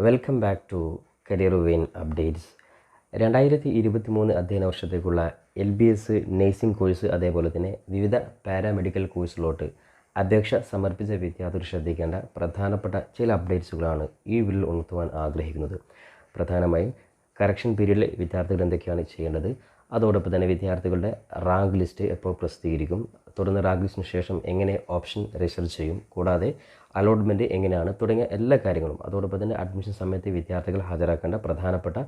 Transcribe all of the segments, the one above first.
Welcome back to career Vein updates. 2023 അധ്യയന വർഷത്തേക്കുള്ള LBS nursing course അതേപോലെ തന്നെ വിവിധ പാരാമെഡിക്കൽ കോഴ്സിലോട്ട് അപേക്ഷ സമർപ്പിച്ച വിദ്യാർത്ഥികൾ ശ്രദ്ധിക്കേണ്ട പ്രധാനപ്പെട്ട ചില അപ്ഡേറ്റ്സുകളാണ് ഈ വീഡിയോയിൽ ഉണർത്തുവാൻ ആഗ്രഹിക്കുന്നത്. പ്രധാനമായും കറക്ഷൻ പീരീഡിൽ വിദ്യാർത്ഥികൾ എന്തൊക്കെയാണ് ചെയ്യേണ്ടത്, അതോടൊപ്പം തന്നെ വിദ്യാർത്ഥികളുടെ റാങ്ക് ലിസ്റ്റ് എപ്പോൾ പ്രസിദ്ധീകരിക്കും, തുടർന്ന് റാങ്ക് ലിസ്റ്റിന് ശേഷം എങ്ങനെ ഓപ്ഷൻ റിസർച്ച് ചെയ്യും, കൂടാതെ അലോട്ട്മെൻറ്റ് എങ്ങനെയാണ് തുടങ്ങിയ എല്ലാ കാര്യങ്ങളും, അതോടൊപ്പം തന്നെ അഡ്മിഷൻ സമയത്ത് വിദ്യാർത്ഥികൾ ഹാജരാക്കേണ്ട പ്രധാനപ്പെട്ട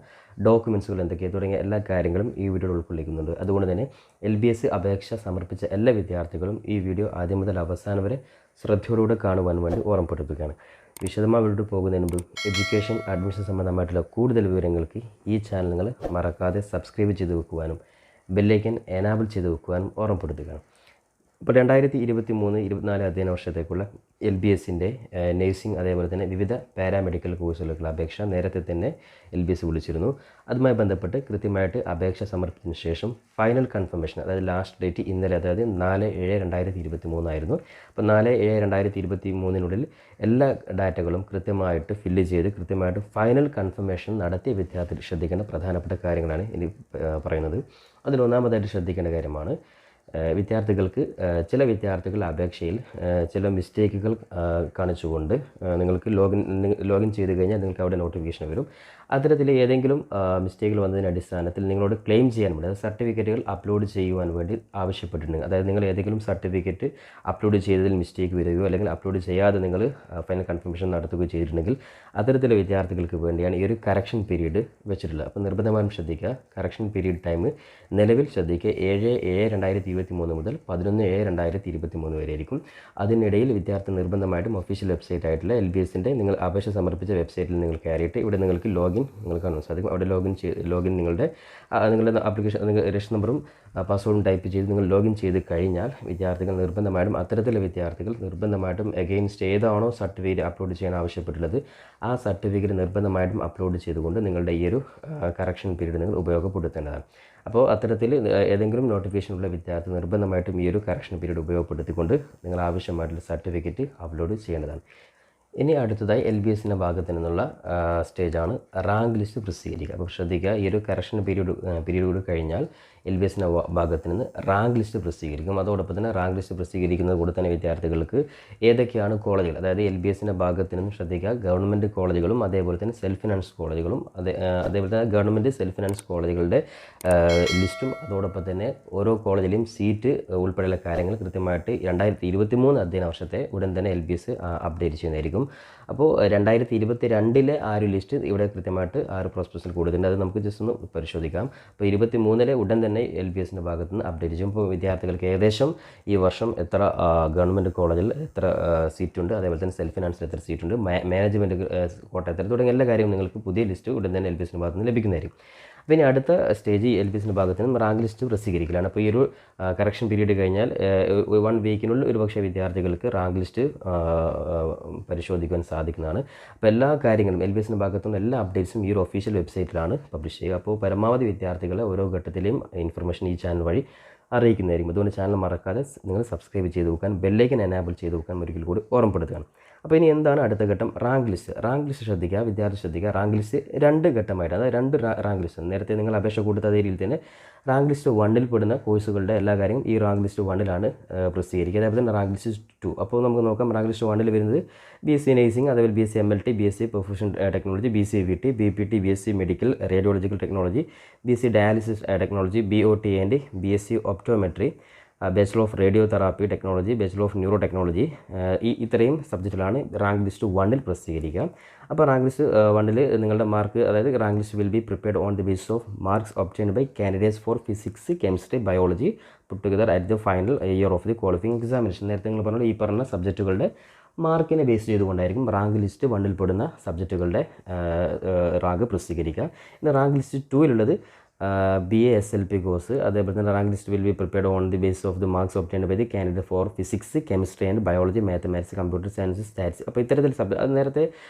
ഡോക്യുമെൻറ്റ്സുകൾ എന്തൊക്കെയാണ് തുടങ്ങിയ എല്ലാ കാര്യങ്ങളും ഈ വീഡിയോയിൽ ഉൾക്കൊള്ളിക്കുന്നുണ്ട്. അതുകൊണ്ട് തന്നെ LBS അപേക്ഷ സമർപ്പിച്ച എല്ലാ വിദ്യാർത്ഥികളും ഈ വീഡിയോ ആദ്യം മുതൽ അവസാനം വരെ ശ്രദ്ധയോടുകൂടെ കാണുവാൻ വേണ്ടി ഓർമ്മപ്പെടുത്തുകയാണ്. വിശദമായി വീഡിയോ പോകുന്നതിന് മുമ്പ് എഡ്യൂക്കേഷൻ അഡ്മിഷൻ സംബന്ധമായിട്ടുള്ള കൂടുതൽ വിവരങ്ങൾക്ക് ഈ ചാനൽ നിങ്ങൾ മറക്കാതെ സബ്സ്ക്രൈബ് ചെയ്ത് വെക്കുവാനും ബെല്ലൈക്കൻ എനാബിൾ ചെയ്ത് വെക്കുവാനും ഓർമ്മപ്പെടുത്തുകയാണ്. ഇപ്പോൾ 2023-24 അധ്യയന വർഷത്തേക്കുള്ള LBSൻ്റെ നേഴ്സിംഗ് അതേപോലെ തന്നെ വിവിധ പാരാമെഡിക്കൽ കോഴ്സുകൾക്കുള്ള അപേക്ഷ നേരത്തെ തന്നെ LBS വിളിച്ചിരുന്നു. അതുമായി ബന്ധപ്പെട്ട് കൃത്യമായിട്ട് അപേക്ഷ സമർപ്പിച്ചതിന് ശേഷം ഫൈനൽ കൺഫർമേഷൻ, അതായത് ലാസ്റ്റ് ഡേറ്റ് ഇന്നലെ, അതായത് 4/7/2023 ആയിരുന്നു. അപ്പോൾ 4/7/2023 എല്ലാ ഡാറ്റകളും കൃത്യമായിട്ട് ഫില്ല് ചെയ്ത് കൃത്യമായിട്ട് ഫൈനൽ കൺഫർമേഷൻ നടത്തിയ വിദ്യാർത്ഥികൾ ശ്രദ്ധിക്കേണ്ട പ്രധാനപ്പെട്ട കാര്യങ്ങളാണ് ഇനി പറയുന്നത്. അതിലൊന്നാമതായിട്ട് ശ്രദ്ധിക്കേണ്ട കാര്യമാണ് വിദ്യാർത്ഥികൾക്ക് ചില വിദ്യാർത്ഥികൾ അപേക്ഷയിൽ ചില മിസ്റ്റേക്കുകൾ കാണിച്ചുകൊണ്ട് നിങ്ങൾക്ക് ലോഗിൻ ചെയ്ത് കഴിഞ്ഞാൽ നിങ്ങൾക്ക് അവിടെ നോട്ടിഫിക്കേഷൻ വരും. അത്തരത്തിൽ ഏതെങ്കിലും മിസ്റ്റേക്കുകൾ വന്നതിൻ്റെ അടിസ്ഥാനത്തിൽ നിങ്ങളോട് ക്ലെയിം ചെയ്യാൻ വേണ്ടി, അതായത് സർട്ടിഫിക്കറ്റുകൾ അപ്ലോഡ് ചെയ്യുവാൻ വേണ്ടി ആവശ്യപ്പെട്ടിട്ടുണ്ട്. അതായത് നിങ്ങൾ ഏതെങ്കിലും സർട്ടിഫിക്കറ്റ് അപ്ലോഡ് ചെയ്തതിൽ മിസ്റ്റേക്ക് വരികയോ അല്ലെങ്കിൽ അപ്ലോഡ് ചെയ്യാതെ നിങ്ങൾ ഫൈനൽ കൺഫർമേഷൻ നടത്തുകയോ ചെയ്തിട്ടുണ്ടെങ്കിൽ അത്തരത്തിലുള്ള വിദ്യാർത്ഥികൾക്ക് വേണ്ടിയാണ് ഈ ഒരു കറക്ഷൻ പീരീഡ് വെച്ചിട്ടുള്ളത്. അപ്പോൾ നിർബന്ധമായും ശ്രദ്ധിക്കുക. കറക്ഷൻ പീരീഡ് ടൈം നിലവിൽ ശ്രദ്ധിക്കുക 7/7/2023 മുതൽ 11/7/2023 വരെ ആയിരിക്കും. അതിനിടയിൽ വിദ്യാർത്ഥി നിർബന്ധമായിട്ടും ഒഫീഷ്യൽ വെബ്സൈറ്റ് ആയിട്ടുള്ള LBSൻ്റെ നിങ്ങൾ അപേക്ഷ സമർപ്പിച്ച വെബ്സൈറ്റിൽ നിങ്ങൾ കയറിയിട്ട് ഇവിടെ നിങ്ങൾക്ക് ലോഗിൻ നിങ്ങൾ കാണാൻ സാധിക്കും. അവിടെ ലോഗിൻ നിങ്ങളുടെ ആപ്ലിക്കേഷൻ രജിസ്റ്റർ നമ്പറും പാസ്വേഡും ടൈപ്പ് ചെയ്ത് നിങ്ങൾ ലോഗിൻ ചെയ്ത് കഴിഞ്ഞാൽ വിദ്യാർത്ഥികൾ നിർബന്ധമായിട്ടും അത്തരത്തിലുള്ള വിദ്യാർത്ഥികൾ നിർബന്ധമായിട്ടും എഗെയിൻസ്റ്റ് ഏതാണോ സർട്ടിഫിക്കറ്റ് അപ്ലോഡ് ചെയ്യാൻ ആവശ്യപ്പെട്ടുള്ളത് ആ സർട്ടിഫിക്കറ്റ് നിർബന്ധമായിട്ടും അപ്ലോഡ് ചെയ്തുകൊണ്ട് നിങ്ങളുടെ ഈ ഒരു കറക്ഷൻ പീരീഡ് നിങ്ങൾ ഉപയോഗപ്പെടുത്തേണ്ടതാണ്. അപ്പോൾ അത്തരത്തിൽ ഏതെങ്കിലും നോട്ടിഫിക്കേഷനുള്ള വിദ്യാർത്ഥി നിർബന്ധമായിട്ടും ഈ ഒരു കറക്ഷൻ പീരീഡ് ഉപയോഗപ്പെടുത്തിക്കൊണ്ട് നിങ്ങൾ ആവശ്യമായിട്ടുള്ള സർട്ടിഫിക്കറ്റ് അപ്ലോഡ് ചെയ്യേണ്ടതാണ്. ഇനി അടുത്തതായി LBSൻ്റെ ഭാഗത്തു നിന്നുള്ള സ്റ്റേജാണ് റാങ്ക് ലിസ്റ്റ് പ്രസിദ്ധീകരിക്കുക. അപ്പോൾ ശ്രദ്ധിക്കുക, ഈ ഒരു കറക്ഷൻ പീരീഡ് കഴിഞ്ഞാൽ LBSൻ്റെ ഭാഗത്ത് നിന്ന് റാങ്ക് ലിസ്റ്റ് പ്രസിദ്ധീകരിക്കും. അതോടൊപ്പം തന്നെ റാങ്ക് ലിസ്റ്റ് പ്രസിദ്ധീകരിക്കുന്നത് കൂടെ തന്നെ വിദ്യാർത്ഥികൾക്ക് ഏതൊക്കെയാണ് കോളേജുകൾ, അതായത് LBSൻ്റെ ഭാഗത്ത് നിന്നും ശ്രദ്ധിക്കുക, ഗവൺമെൻറ് കോളേജുകളും അതേപോലെ തന്നെ സെൽഫ് ഫിനാൻസ് കോളേജുകളും അതേപോലെ തന്നെ ഗവൺമെൻറ് സെൽഫ് ഫിനാൻസ് കോളേജുകളുടെ ലിസ്റ്റും അതോടൊപ്പം തന്നെ ഓരോ കോളേജിലെയും സീറ്റ് ഉൾപ്പെടെയുള്ള കാര്യങ്ങൾ കൃത്യമായിട്ട് 2023 അധ്യയന വർഷത്തെ ഉടൻ തന്നെ LBS അപ്ഡേറ്റ് ചെയ്യുന്നതായിരിക്കും. അപ്പോൾ 2022 ആ ഒരു ലിസ്റ്റ് ഇവിടെ കൃത്യമായിട്ട് ആ ഒരു പ്രോസ്പെക്ടസിൽ കൊടുത്തിട്ടുണ്ട്. അത് നമുക്ക് ജസ്റ്റ് ഒന്ന് പരിശോധിക്കാം. അപ്പോൾ 23 ഉടൻ തന്നെ LBSൻ്റെ ഭാഗത്ത് നിന്ന് അപ്ഡേറ്റ് ചെയ്യും. ഇപ്പോൾ വിദ്യാർത്ഥികൾക്ക് ഏകദേശം ഈ വർഷം എത്ര ഗവൺമെൻറ് കോളേജിൽ എത്ര സീറ്റുണ്ട്, അതേപോലെ തന്നെ സെൽഫ് ഫിനാൻസിൽ എത്ര സീറ്റുണ്ട്, മാനേജ്മെൻറ്റ് കോട്ട എത്ര തുടങ്ങിയ എല്ലാ കാര്യവും നിങ്ങൾക്ക് പുതിയ ലിസ്റ്റ് ഉടൻ തന്നെ LBSൻ്റെ ഭാഗത്ത് നിന്ന് ലഭിക്കുന്നതായിരിക്കും. പിന്നെ അടുത്ത സ്റ്റേജ് LBSൻ്റെ ഭാഗത്ത് നിന്ന് റാങ്ക് ലിസ്റ്റ് പ്രസിദ്ധീകരിക്കലാണ്. അപ്പോൾ ഈ ഒരു കറക്ഷൻ പീരീഡ് കഴിഞ്ഞാൽ 1 വീക്കിനുള്ളിൽ ഒരുപക്ഷെ വിദ്യാർത്ഥികൾക്ക് റാങ്ക് ലിസ്റ്റ് പരിശോധിക്കാൻ സാധിക്കുന്നതാണ്. അപ്പോൾ എല്ലാ കാര്യങ്ങളും LBSൻ്റെ ഭാഗത്തുനിന്ന് എല്ലാ അപ്ഡേറ്റ്സും ഈ ഒരു ഒഫീഷ്യൽ വെബ്സൈറ്റിലാണ് പബ്ലിഷ് ചെയ്യുക. അപ്പോൾ പരമാവധി വിദ്യാർത്ഥികളെ ഓരോ ഘട്ടത്തിലെയും ഇൻഫർമേഷൻ ഈ ചാനൽ വഴി അറിയിക്കുന്നതായിരിക്കും. അതുകൊണ്ട് ചാനൽ മറക്കാതെ നിങ്ങൾ സബ്സ്ക്രൈബ് ചെയ്ത് വെക്കാൻ, ബെല്ലൈക്കൻ എനാബിൾ ചെയ്ത് വെക്കാൻ ഒരിക്കൽ കൂടി ഓർമ്മപ്പെടുത്തുകയാണ്. അപ്പോൾ ഇനി എന്താണ് അടുത്ത ഘട്ടം? റാങ്ക് ലിസ്റ്റ് ശ്രദ്ധിക്കുക, വിദ്യാർത്ഥി ശ്രദ്ധിക്കുക. റാങ്ക് ലിസ്റ്റ് 2 ഘട്ടമായിട്ട്, അതായത് 2 റാങ്ക് ലിസ്റ്റ്, നേരത്തെ നിങ്ങൾ അപേക്ഷ കൊടുത്ത അതേ രീതിയിൽ തന്നെ റാങ്ക് ലിസ്റ്റ് 1 പെടുന്ന കോഴ്സുകളുടെ എല്ലാ കാര്യവും ഈ റാങ്ക് ലിസ്റ്റ് 1 പ്രസിദ്ധീകരിക്കുക. അതേപോലെ തന്നെ റാങ്ക് ലിസ്റ്റ് 2. അപ്പോൾ നമുക്ക് നോക്കാം. റാങ്ക് ലിസ്റ്റ് 1 വരുന്നത് BSc നേഴ്സിംഗ്, അതേപോലെ BSc MLT, BSc profession technology, BSc VT, BPT, BSc medical radiological technology, BSc dialysis technology, BOT and BSc optometry, bachelor of radio therapy technology, bachelor of neuro technology, ഇത്രയും സബ്ജക്റ്റിലാണ് rank list 1 പ്രസിദ്ധീകരിക്കുക. അപ്പോൾ rank list 1 നിങ്ങളുടെ mark, അതായത് rank list will be prepared on the basis of marks obtained by candidates for physics, chemistry, biology put together at the final year of the qualifying examination. നേരത്തെ നിങ്ങൾ പറഞ്ഞാൽ ഈ പറഞ്ഞ സബ്ജക്റ്റുകളുടെ മാർക്കിനെ ബേസ് ചെയ്തുകൊണ്ടായിരിക്കും റാങ്ക് ലിസ്റ്റ് 1 പെടുന്ന സബ്ജക്റ്റുകളുടെ റാങ്ക് പ്രസിദ്ധീകരിക്കുക. ഇന്ന് റാങ്ക് ലിസ്റ്റ് 2 ലുള്ളത് BA SLP കോഴ്സ്, അതേപോലെ തന്നെ rank list will be prepared on the base of the marks obtained by the candidate for physics, chemistry and biology, mathematics, computer science, stats. അപ്പോൾ ഇത്തരത്തിൽ അത് നേരത്തെ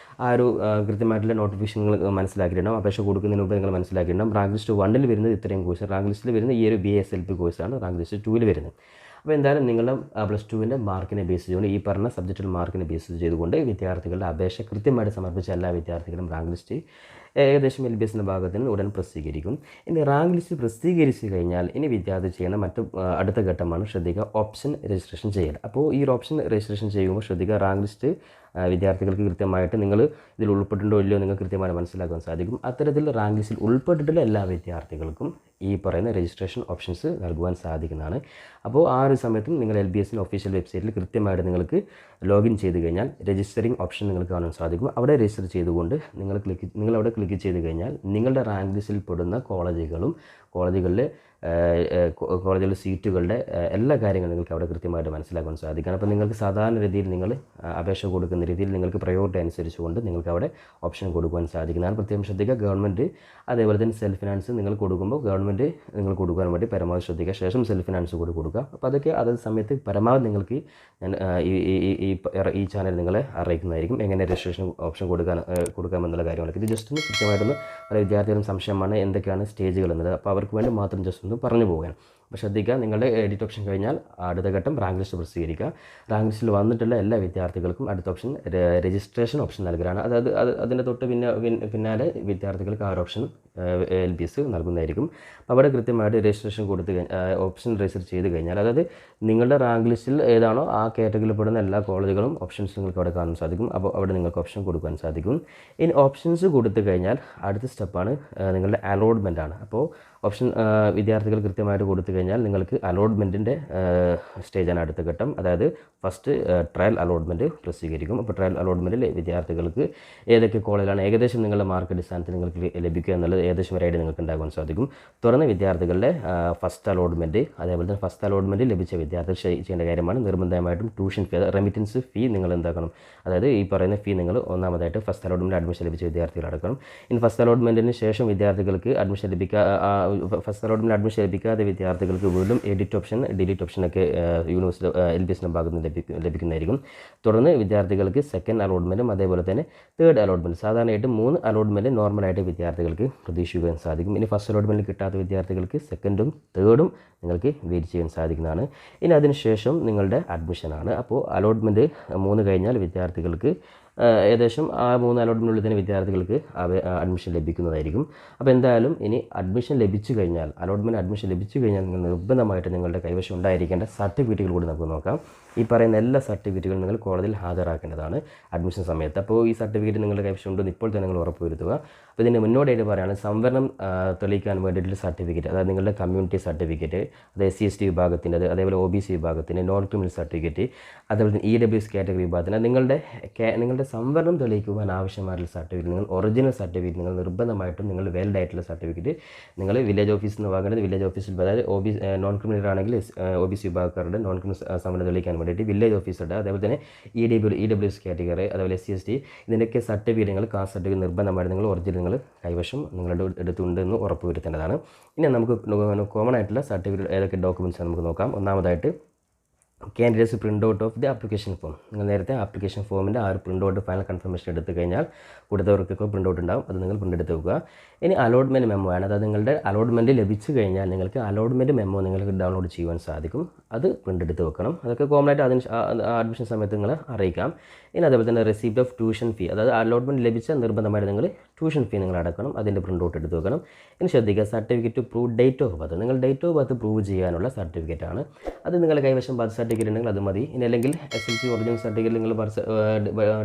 ആ ഒരു കൃത്യമായിട്ടുള്ള നോട്ടിഫിക്കേഷൻ നിങ്ങൾ മനസ്സിലാക്കിയിട്ടുണ്ടാവും. അപേക്ഷ കൊടുക്കുന്നതിന് മുമ്പ് നിങ്ങൾ മനസ്സിലാക്കിയിട്ടുണ്ടാവും. റാങ്ക് ലിസ്റ്റ് 1-ൽ വരുന്നത് ഇത്രയും കോഴ്സ്, റാങ്ക് ലിസ്റ്റിൽ വരുന്ന ഈ ഒരു BA SLP കോഴ്സാണ് റാങ്ക് ലിസ്റ്റ് 2-ൽ വരുന്നത്. അപ്പോൾ എന്തായാലും നിങ്ങളുടെ +2-ൻ്റെ മാർക്കിനെ ബേസ് ചെയ്തുകൊണ്ട്, ഈ പറഞ്ഞ സബ്ജക്റ്റിൽ മാർക്കിനെ ബേസ് ചെയ്തുകൊണ്ട് വിദ്യാർത്ഥികളുടെ അപേക്ഷ കൃത്യമായിട്ട് സമർപ്പിച്ച എല്ലാ വിദ്യാർത്ഥികളും റാങ്ക് ലിസ്റ്റ് ഏകദേശം LBSൻ്റെ ഭാഗത്ത് നിന്ന് ഉടൻ പ്രസിദ്ധീകരിക്കും. ഇനി റാങ്ക് ലിസ്റ്റ് പ്രസിദ്ധീകരിച്ച് കഴിഞ്ഞാൽ ഇനി വിദ്യാർത്ഥി ചെയ്യുന്ന അടുത്ത ഘട്ടമാണ് ശ്രദ്ധിക്കുക, ഓപ്ഷൻ രജിസ്ട്രേഷൻ ചെയ്യൽ. അപ്പോൾ ഈ ഒരു ഓപ്ഷൻ രജിസ്ട്രേഷൻ ചെയ്യുമ്പോൾ ശ്രദ്ധിക്കുക, റാങ്ക് ലിസ്റ്റ് വിദ്യാർത്ഥികൾക്ക് കൃത്യമായിട്ട് നിങ്ങൾ ഇതിൽ ഉൾപ്പെട്ടിട്ടുണ്ടോ ഇല്ലയോ നിങ്ങൾക്ക് കൃത്യമായി മനസ്സിലാക്കാൻ സാധിക്കും. അത്തരത്തിൽ റാങ്ക് ലിസ്റ്റിൽ ഉൾപ്പെട്ടിട്ടുള്ള എല്ലാ വിദ്യാർത്ഥികൾക്കും ഈ പറയുന്ന രജിസ്ട്രേഷൻ ഓപ്ഷൻസ് നൽകുവാൻ സാധിക്കുന്നതാണ്. അപ്പോൾ ആ ഒരു സമയത്തും നിങ്ങൾ LBSൻ്റെ ഒഫീഷ്യൽ വെബ്സൈറ്റിൽ കൃത്യമായിട്ട് നിങ്ങൾക്ക് ലോഗിൻ ചെയ്ത് കഴിഞ്ഞാൽ രജിസ്റ്ററിങ് ഓപ്ഷൻ നിങ്ങൾക്ക് കാണാൻ സാധിക്കും. അവിടെ രജിസ്റ്റർ ചെയ്തുകൊണ്ട് നിങ്ങളവിടെ ക്ലിക്ക് ചെയ്ത് കഴിഞ്ഞാൽ നിങ്ങളുടെ റാങ്ക് ലിസ്റ്റിൽ പെടുന്ന കോളേജുകളിലെ സീറ്റുകളുടെ എല്ലാ കാര്യങ്ങളും നിങ്ങൾക്ക് അവിടെ കൃത്യമായിട്ട് മനസ്സിലാക്കാൻ സാധിക്കണം. അപ്പോൾ നിങ്ങൾക്ക് സാധാരണ രീതിയിൽ നിങ്ങൾ അപേക്ഷ കൊടുക്കുന്ന രീതിയിൽ നിങ്ങൾക്ക് പ്രയോറിറ്റി അനുസരിച്ചുകൊണ്ട് നിങ്ങൾക്ക് അവിടെ ഓപ്ഷൻ കൊടുക്കുവാൻ സാധിക്കുന്നതാണ്. പ്രത്യേകം ശ്രദ്ധിക്കുക, ഗവൺമെൻറ് അതേപോലെ തന്നെ സെൽഫ് ഫിനാൻസ് നിങ്ങൾ കൊടുക്കുമ്പോൾ ഗവൺമെൻറ് നിങ്ങൾ കൊടുക്കാൻ വേണ്ടി പരമാവധി ശ്രദ്ധിക്കുക, ശേഷം സെൽഫ് ഫിനാൻസ് കൂടി കൊടുക്കുക. അപ്പോൾ അതൊക്കെ അതത് സമയത്ത് പരമാവധി നിങ്ങൾക്ക് ഞാൻ ഈ ചാനൽ നിങ്ങളെ അറിയിക്കുന്നതായിരിക്കും എങ്ങനെ രജിസ്ട്രേഷൻ ഓപ്ഷൻ കൊടുക്കാമെന്നുള്ള കാര്യങ്ങളൊക്കെ. ഇത് ജസ്റ്റ് ഒന്ന് കൃത്യമായിട്ടൊന്ന് പല വിദ്യാർത്ഥികളും സംശയമാണ് എന്തൊക്കെയാണ് സ്റ്റേജുകൾ എന്നത്. അപ്പോൾ അവർക്ക് വേണ്ടി മാത്രം ജസ്റ്റ് ഒന്ന് പറഞ്ഞു പോകാൻ. അപ്പോൾ ശ്രദ്ധിക്കുക, നിങ്ങളുടെ എഡിറ്റ് ഓപ്ഷൻ കഴിഞ്ഞാൽ അടുത്ത ഘട്ടം റാങ്ക് ലിസ്റ്റ് പ്രസിദ്ധീകരിക്കുക. റാങ്ക് ലിസ്റ്റിൽ വന്നിട്ടുള്ള എല്ലാ വിദ്യാർത്ഥികൾക്കും അടുത്ത ഓപ്ഷൻ രജിസ്ട്രേഷൻ ഓപ്ഷൻ നൽകുകയാണ്. അതായത് അതിൻ്റെ തൊട്ട് പിന്നാലെ വിദ്യാർത്ഥികൾക്ക് ആ ഒരു ഓപ്ഷൻ LBS നൽകുന്നതായിരിക്കും. അപ്പോൾ അവിടെ കൃത്യമായിട്ട് രജിസ്ട്രേഷൻ ഓപ്ഷൻ രജിസ്റ്റർ ചെയ്ത് കഴിഞ്ഞാൽ, അതായത് നിങ്ങളുടെ റാങ്ക് ലിസ്റ്റിൽ ഏതാണോ ആ കാറ്റഗറിയിൽ പെടുന്ന എല്ലാ കോളേജുകളും ഓപ്ഷൻസ് നിങ്ങൾക്ക് അവിടെ കാണാൻ സാധിക്കും. അപ്പോൾ അവിടെ നിങ്ങൾക്ക് ഓപ്ഷൻ കൊടുക്കാൻ സാധിക്കും. ഇനി ഓപ്ഷൻസ് കൊടുത്തു കഴിഞ്ഞാൽ അടുത്ത സ്റ്റെപ്പാണ് നിങ്ങളുടെ അലോട്ട്മെൻ്റ് ആണ്. അപ്പോൾ ഓപ്ഷൻ വിദ്യാർത്ഥികൾ കൃത്യമായിട്ട് കൊടുത്തു കഴിഞ്ഞാൽ നിങ്ങൾക്ക് അലോട്ട്മെൻറ്റിൻ്റെ സ്റ്റേജാണ് അടുത്ത ഘട്ടം. അതായത് ഫസ്റ്റ് ട്രയൽ അലോട്ട്മെൻറ്റ് പ്രസിദ്ധീകരിക്കും. അപ്പോൾ ട്രയൽ അലോട്ട്മെൻറ്റിൽ വിദ്യാർത്ഥികൾക്ക് ഏതൊക്കെ കോളേജിലാണ് ഏകദേശം നിങ്ങളുടെ മാർക്ക് അടിസ്ഥാനത്തിൽ നിങ്ങൾക്ക് ലഭിക്കുക എന്നുള്ളത് ഏകദേശം ഒരു ഐഡിയ നിങ്ങൾക്ക് ഉണ്ടാകാൻ സാധിക്കും. തുടർന്ന് വിദ്യാർത്ഥികളുടെ ഫസ്റ്റ് അലോട്ട്മെൻറ്റ്, അതേപോലെ തന്നെ ഫസ്റ്റ് അലോട്ട്മെൻറ്റ് ലഭിച്ച വിദ്യാർത്ഥികൾ ചെയ്യേണ്ട കാര്യമാണ് നിർബന്ധമായിട്ടും ട്യൂഷൻ ഫീ, റെമിറ്റൻസ് ഫീ നിങ്ങൾ എന്താക്കണം, അതായത് ഈ പറയുന്ന ഫീ നിങ്ങൾ ഒന്നാമതായിട്ട് ഫസ്റ്റ് അലോട്ട്മെൻറ്റ് അഡ്മിഷൻ ലഭിച്ച വിദ്യാർത്ഥികൾ അടക്കണം. ഇനി ഫസ്റ്റ് അലോട്ട്മെൻറ്റിന് ശേഷം വിദ്യാർത്ഥികൾക്ക് ഫസ്റ്റ് അലോട്ട്മെൻറ്റ് അഡ്മിഷൻ ലഭിക്കാതെ വിദ്യാർത്ഥികൾക്ക് വീണ്ടും എഡിറ്റ് ഓപ്ഷൻ, ഡിലീറ്റ് ഓപ്ഷനൊക്കെ യൂണിവേഴ്സിറ്റി LBSൻ്റെ ഭാഗത്ത് നിന്ന് ലഭിക്കുന്നതായിരിക്കും. തുടർന്ന് വിദ്യാർത്ഥികൾക്ക് സെക്കൻഡ് അലോട്ട്മെൻറ്റും അതേപോലെ തന്നെ തേർഡ് അലോട്ട്മെൻറ്റ്, സാധാരണയായിട്ട് 3 അലോട്ട്മെൻറ്റ് നോർമലായിട്ട് വിദ്യാർത്ഥികൾക്ക് പ്രതീക്ഷിക്കാൻ സാധിക്കും. ഇനി ഫസ്റ്റ് അലോട്ട്മെൻറ്റ് കിട്ടാത്ത വിദ്യാർത്ഥികൾക്ക് സെക്കൻഡും തേർഡും നിങ്ങൾക്ക് വെയിറ്റ് ചെയ്യാൻ സാധിക്കുന്നതാണ്. ഇനി അതിനുശേഷം നിങ്ങളുടെ അഡ്മിഷനാണ്. അപ്പോൾ അലോട്ട്മെൻറ്റ് 3 കഴിഞ്ഞാൽ വിദ്യാർത്ഥികൾക്ക് ഏകദേശം ആ 3 അലോട്ട്മെൻറ്റിനുള്ളിൽ തന്നെ വിദ്യാർത്ഥികൾക്ക് അഡ്മിഷൻ ലഭിക്കുന്നതായിരിക്കും. അപ്പോൾ എന്തായാലും ഇനി അഡ്മിഷൻ ലഭിച്ചു കഴിഞ്ഞാൽ, അഡ്മിഷൻ ലഭിച്ചു കഴിഞ്ഞാൽ നിങ്ങൾ നിർബന്ധമായിട്ട് നിങ്ങളുടെ കൈവശം ഉണ്ടായിരിക്കേണ്ട സർട്ടിഫിക്കറ്റുകൾ കൂടി നമുക്ക് നോക്കാം. ഈ പറയുന്ന എല്ലാ സർട്ടിഫിക്കറ്റുകളും നിങ്ങൾ കോളേജിൽ ഹാജരാക്കേണ്ടതാണ് അഡ്മിഷൻ സമയത്ത്. അപ്പോൾ ഈ സർട്ടിഫിക്കറ്റ് നിങ്ങളുടെ കൈവശം ഉണ്ടെന്ന് ഇപ്പോൾ തന്നെ നിങ്ങൾ ഉറപ്പുവരുത്തുക. അപ്പോൾ ഇതിൻ്റെ മുന്നോടിയായിട്ട് പറയുകയാണ്, സംവരണം തെളിയിക്കാൻ വേണ്ടിയിട്ടുള്ള സർട്ടിഫിക്കറ്റ്, അതായത് നിങ്ങളുടെ കമ്മ്യൂണിറ്റി സർട്ടിഫിക്കറ്റ്, അത് SC/ST വിഭാഗത്തിൻ്റെത്, അതേപോലെ OBC വിഭാഗത്തിൻ്റെ നോൺ ക്രിമിനൽ സർട്ടിഫിക്കറ്റ്, അതേപോലെ തന്നെ EWS കാറ്റഗറി വിഭാഗത്തിന് നിങ്ങളുടെ സംവരണം തെളിയിക്കുവാൻ ആവശ്യമായിട്ടുള്ള സർട്ടിഫിക്കറ്റ്, നിങ്ങൾ ഒറിജിനൽ സർട്ടിഫിക്കറ്റ് നിങ്ങൾ നിർബന്ധമായിട്ടും നിങ്ങൾ വാലിഡ് ആയിട്ടുള്ള സർട്ടിഫിക്കറ്റ് നിങ്ങൾ വില്ലേജ് ഓഫീസിൽ നിന്ന് വാങ്ങേണ്ടത്. വില്ലേജ് ഓഫീസിൽ, അതായത് നോൺ ക്രിമിനൽ ആണെങ്കിൽ OBC വിഭാഗക്കാരുടെ നോൺ ക്രിമിനൽ സംവരണം തെളിയിക്കാൻ വേണ്ടിയിട്ട് വില്ലേജ് ഓഫീസറുടെ, അതേപോലെ തന്നെ EWS കാറ്റഗറി, അതേപോലെ SC/ST ഇതിൻ്റെയൊക്കെ സർട്ടിഫിക്കറ്റ് നിങ്ങൾ കാസ്റ്റ് സർട്ടിഫിക്കറ്റ് നിർബന്ധമായിട്ട് നിങ്ങൾ ഒറിജിനൽ നിങ്ങൾ കൈവശം നിങ്ങളുടെ അടുത്തുണ്ടെന്ന് ഉറപ്പുവരുത്തേണ്ടതാണ്. ഇനി നമുക്ക് കോമൺ ആയിട്ടുള്ള സർട്ടിഫിക്കറ്റ് ഏതൊക്കെ ഡോക്യുമെൻറ്റ്സ് നമുക്ക് നോക്കാം. ഒന്നാമതായിട്ട് candidates print out of the application form. നിങ്ങൾ നേരത്തെ ആപ്ലിക്കേഷൻ ഫോമിൻ്റെ ആ ഒരു പ്രിൻ്റ് ഔട്ട് ഫൈനൽ കൺഫർമേഷൻ എടുത്തു കഴിഞ്ഞാൽ കൊടുത്തവർക്കൊക്കെ പ്രിൻ്റ് ഔട്ട് ഉണ്ടാവും, അത് നിങ്ങൾ പ്രിൻ്റ് എടുത്ത് വെക്കുക. ഇനി അലോട്ട്മെൻറ്റ് മെമ്മോ ആണ്, അതായത് നിങ്ങളുടെ അലോട്ട്മെൻറ്റ് ലഭിച്ചു കഴിഞ്ഞാൽ നിങ്ങൾക്ക് അലോട്ട്മെൻറ്റ് മെമ്മോ നിങ്ങൾക്ക് ഡൗൺലോഡ് ചെയ്യുവാൻ സാധിക്കും, അത് പ്രിൻ്റ് എടുത്ത് വെക്കണം. അതൊക്കെ കോമൺ ആയിട്ട് അഡ്മിഷൻ സമയത്ത് നിങ്ങൾ അറിയിക്കാം. ഇനി അതേപോലെ തന്നെ റെസിപ്റ്റ് ഓഫ് ട്യൂഷൻ ഫീ, അതായത് അലോട്ട്മെൻറ്റ് ലഭിച്ച നിർബന്ധമായിട്ട് നിങ്ങൾ ട്യൂഷൻ ഫീ നിങ്ങൾ അടക്കണം, അതിൻ്റെ പ്രിൻ്റ് ഔട്ട് എടുത്ത് വെക്കണം. ഇനി ശ്രദ്ധിക്കുക, certificate prove date of birth, നിങ്ങൾ ഡേറ്റ് ഓഫ് ബർത്ത് പ്രൂവ് ചെയ്യാനുള്ള സർട്ടിഫിക്കറ്റ് ആണ്. അത് നിങ്ങളുടെ കൈവശം ബർത്ത് സർട്ടിഫിക്കറ്റ് ഉണ്ടെങ്കിൽ അത് മതി. ഇനി അല്ലെങ്കിൽ SLC ഒറിജിനൽ സർട്ടിഫിക്കറ്റ് നിങ്ങൾ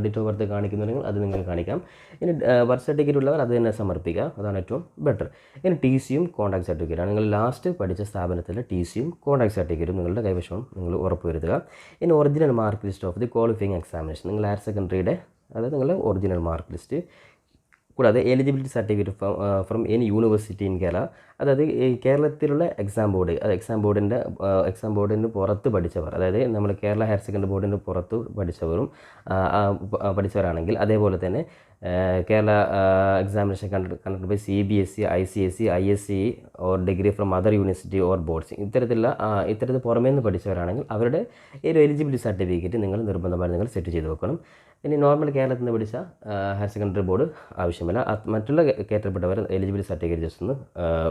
ഡേറ്റ് ഓഫ് ബർത്ത് കാണിക്കുന്നുണ്ടെങ്കിൽ അത് നിങ്ങൾ കാണിക്കാം. ഇനി ബർത്ത് സർട്ടിഫിക്കറ്റ് ഉള്ളവർ അത് തന്നെ സമർപ്പിക്കുക, അതാണ് ഏറ്റവും ബെറ്റർ. ഇനി TC-യും കോൺടാക്ട് സർട്ടിഫിക്കറ്റാണ്, നിങ്ങൾ ലാസ്റ്റ് പഠിച്ച സ്ഥാപനത്തിലെ TC-യും കോൺടാക്ട് സർട്ടിഫിക്കറ്റും നിങ്ങളുടെ കൈവശവും നിങ്ങൾ ഉറപ്പുവരുത്തുക. ഇനി original mark list of the qualifying examination, നിങ്ങൾ ഹയർ സെക്കൻഡറിയുടെ, അതായത് നിങ്ങളുടെ ഒറിജിനൽ മാർക്ക് ലിസ്റ്റ്, കൂടാതെ eligibility certificate from any university in Kerala, അതായത് ഈ കേരളത്തിലുള്ള എക്സാം ബോർഡ്, അത് എക്സാം ബോർഡിന് പുറത്ത് പഠിച്ചവർ, അതായത് നമ്മൾ കേരള ഹയർ സെക്കൻഡറി ബോർഡിന് പുറത്ത് പഠിച്ചവരാണെങ്കിൽ, അതേപോലെ തന്നെ Kerala examination conducted by CBSE, ICSE, ISCE or degree from other university or boards, ഇത്തരത്തിൽ പുറമേ നിന്ന് പഠിച്ചവരാണെങ്കിൽ അവരുടെ ഈ ഒരു എലിജിബിലിറ്റി സർട്ടിഫിക്കറ്റ് നിങ്ങൾ നിർബന്ധമായിട്ട് നിങ്ങൾ സെറ്റ് ചെയ്ത് വെക്കണം. ഇനി നോർമൽ കേരളത്തിൽ നിന്ന് പഠിച്ച ഹയർ സെക്കൻഡറി ബോർഡ് ആവശ്യമില്ല. മറ്റുള്ള കയറ്റപ്പെട്ടവർ എലിജിബിലിറ്റി സർട്ടിഫിക്കറ്റ് ജസ്റ്റ് ഒന്ന്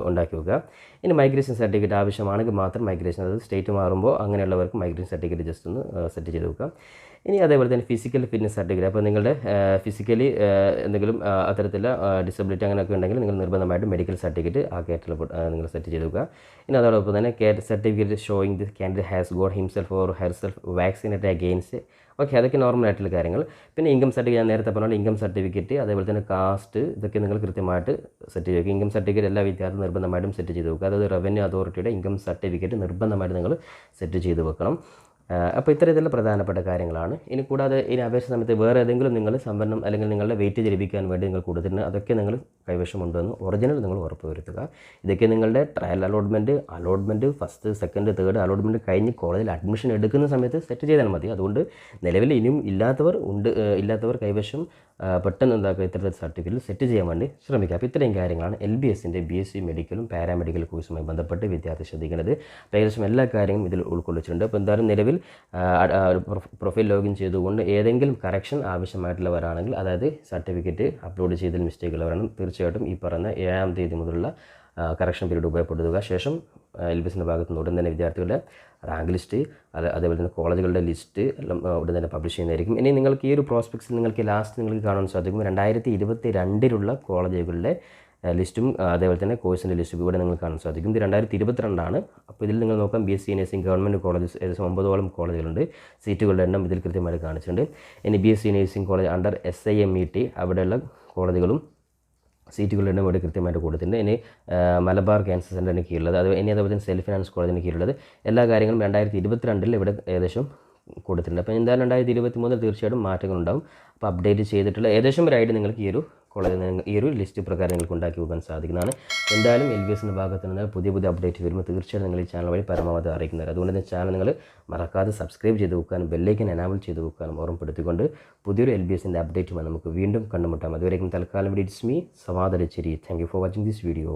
ഉണ്ടാക്കി വെക്കുക. ഇനി മൈഗ്രേഷൻ സർട്ടിഫിക്കറ്റ് ആവശ്യമാണെങ്കിൽ മാത്രം മൈഗ്രേഷൻ, അതായത് സ്റ്റേറ്റ് മാറുമ്പോൾ അങ്ങനെയുള്ളവർക്ക് മൈഗ്രേഷൻ സർട്ടിഫിക്കറ്റ് ജസ്റ്റ് ഒന്ന് സെറ്റ് ചെയ്ത് വെക്കുക. ഇനി അതേപോലെ തന്നെ ഫിസിക്കൽ ഫിറ്റ്നസ് സർട്ടിഫിക്കറ്റ്, അപ്പോൾ നിങ്ങളുടെ ഫിസിക്കലി എന്തെങ്കിലും അത്തരത്തിലുള്ള ഡിസബിലിറ്റി അങ്ങനെയൊക്കെ ഉണ്ടെങ്കിൽ നിങ്ങൾ നിർബന്ധമായിട്ട് മെഡിക്കൽ സർട്ടിഫിക്കറ്റ് ആ കേരളത്തിൽ നിങ്ങൾ സെറ്റ് ചെയ്ത് വെക്കുക. ഇനി അതോടൊപ്പം തന്നെ certificate showing the candidate has got himself or herself vaccinated against, okay, അതൊക്കെ നോർമൽ ആയിട്ടുള്ള കാര്യങ്ങൾ. പിന്നെ ഇൻകം സർട്ടിഫിക്കറ്റ്, ഞാൻ നേരത്തെ പറഞ്ഞാൽ ഇൻകം സർട്ടിഫിക്കറ്റ്, അതേപോലെ തന്നെ കാസ്റ്റ്, ഇതൊക്കെ നിങ്ങൾ കൃത്യമായിട്ട് സെറ്റ് ചെയ്ത് വെക്കുക. ഇൻകം സർട്ടിഫിക്കറ്റ് എല്ലാ വിദ്യാർത്ഥികളും നിർബന്ധമായിട്ടും സെറ്റ് ചെയ്ത് വെക്കുക. അതായത് റവന്യൂ അതോറിറ്റിയുടെ ഇൻകം സർട്ടിഫിക്കറ്റ് നിർബന്ധമായിട്ട് നിങ്ങൾ സെറ്റ് ചെയ്ത് വെക്കണം. അപ്പോൾ ഇത്തരത്തിലുള്ള പ്രധാനപ്പെട്ട കാര്യങ്ങളാണ്. ഇനി കൂടാതെ ഇനി അപേക്ഷ സമയത്ത് വേറെ ഏതെങ്കിലും നിങ്ങൾ സംവരണം അല്ലെങ്കിൽ നിങ്ങളുടെ വെയിറ്റേജ് ലഭിക്കാൻ വേണ്ടി നിങ്ങൾ കൊടുത്തിട്ടുണ്ട്, അതൊക്കെ നിങ്ങൾ കൈവശമുണ്ടെന്ന് ഒറിജിനൽ നിങ്ങൾ ഉറപ്പുവരുത്തുക. ഇതൊക്കെ നിങ്ങളുടെ trial allotment first second third allotment കഴിഞ്ഞ് കോളേജിൽ അഡ്മിഷൻ എടുക്കുന്ന സമയത്ത് സെറ്റ് ചെയ്താൽ മതി. അതുകൊണ്ട് നിലവിൽ ഇനിയും ഇല്ലാത്തവർ കൈവശം പെട്ടെന്ന് എന്താക്കുക, ഇത്തരത്തിൽ സർട്ടിഫിക്കറ്റ് സെറ്റ് ചെയ്യാൻ വേണ്ടി ശ്രമിക്കുക. അപ്പോൾ ഇത്രയും കാര്യങ്ങളാണ് LBSൻ്റെ BSc മെഡിക്കലും പാരാമെഡിക്കൽ കോഴ്സുമായി ബന്ധപ്പെട്ട് വിദ്യാർത്ഥി ശ്രദ്ധിക്കേണ്ടത്. ഏകദേശം എല്ലാ കാര്യങ്ങളും ഇതിൽ ഉൾക്കൊള്ളിച്ചിട്ടുണ്ട്. അപ്പോൾ എന്തായാലും നിലവിൽ പ്രൊഫൈൽ ലോഗിൻ ചെയ്തുകൊണ്ട് ഏതെങ്കിലും കറക്ഷൻ ആവശ്യമായിട്ടുള്ളവരാണെങ്കിൽ, അതായത് സർട്ടിഫിക്കറ്റ് അപ്ലോഡ് ചെയ്തതിൽ മിസ്റ്റേക്ക് ഉള്ളവരാണ്, തീർച്ചയായിട്ടും ഈ പറഞ്ഞ 7-ാം തീയതി മുതലുള്ള കറക്ഷൻ പീരീഡ് ഉപയോഗപ്പെടുത്തുക. ശേഷം LBSൻ്റെ ഭാഗത്ത് നിന്ന് ഉടൻ തന്നെ വിദ്യാർത്ഥികളുടെ റാങ്ക് ലിസ്റ്റ്, അതേപോലെ തന്നെ കോളേജുകളുടെ ലിസ്റ്റ് എല്ലാം ഉടൻ തന്നെ പബ്ലിഷ് ചെയ്യുന്നതായിരിക്കും. ഇനി നിങ്ങൾക്ക് ഈ ഒരു പ്രോസ്പെക്ട്സിൽ നിങ്ങൾക്ക് കാണാൻ സാധിക്കും 2022 കോളേജുകളുടെ ലിസ്റ്റും അതേപോലെ തന്നെ കോഴ്സിൻ്റെ ലിസ്റ്റും ഇവിടെ നിങ്ങൾക്ക് കാണാൻ സാധിക്കും. ഇത് 2022 അപ്പോൾ ഇതിൽ നിങ്ങൾ നോക്കാം BSc നഴ്സിംഗ് ഗവൺമെൻറ് കോളേജസ് ഏകദേശം 9ഓളം കോളേജുകളുണ്ട്. സീറ്റുകളുടെ എണ്ണം ഇതിൽ കൃത്യമായിട്ട് കാണിച്ചിട്ടുണ്ട്. ഇനി BSc nursing college under SIMET അവിടെയുള്ള കോളേജുകളും സീറ്റുകളുടെ എണ്ണം ഇവിടെ കൃത്യമായിട്ട് കൊടുത്തിട്ടുണ്ട്. ഇനി മലബാർ ക്യാൻസർ സെൻ്ററിന് കീഴിലുള്ളത്, അതേപോലെ തന്നെ സെൽഫ് ഫിനാൻസ് കോളേജിന് കീഴിലുള്ളത്, എല്ലാ കാര്യങ്ങളും 2022 ഇവിടെ ഏകദേശം കൊടുത്തിട്ടുണ്ട്. അപ്പോൾ എന്തായാലും 2023 തീർച്ചയായിട്ടും മാറ്റങ്ങളുണ്ടാകും. അപ്പോൾ അപ്ഡേറ്റ് ചെയ്തിട്ടുള്ള ഏകദേശം ഒരു ഐഡിയ നിങ്ങൾക്ക് ഈ ഒരു ലിസ്റ്റ് പ്രകാരം നിങ്ങൾക്ക് ഉണ്ടാക്കി വെക്കാൻ സാധിക്കുന്നതാണ്. എന്തായാലും LBSൻ്റെ ഭാഗത്ത് നിന്ന് പുതിയ അപ്ഡേറ്റ് വരുമ്പോൾ തീർച്ചയായും നിങ്ങൾ ഈ ചാനൽ വഴി പരമാവധി അറിയിക്കുന്നത്. അതുകൊണ്ട് തന്നെ ചാനൽ നിങ്ങൾ മറക്കാതെ സബ്സ്ക്രൈബ് ചെയ്ത് വെക്കാനും ബെല്ലൈക്കൻ എനാബിൾ ചെയ്ത് വെക്കാനും ഓർമ്മപ്പെടുത്തിക്കൊണ്ട് പുതിയൊരു LBSൻ്റെ അപ്ഡേറ്റുമായി നമുക്ക് വീണ്ടും കണ്ടുമുട്ടാം. അതുവരേക്കും തൽക്കാലം it's me Sawad Alicheri. Thank you for watching this video.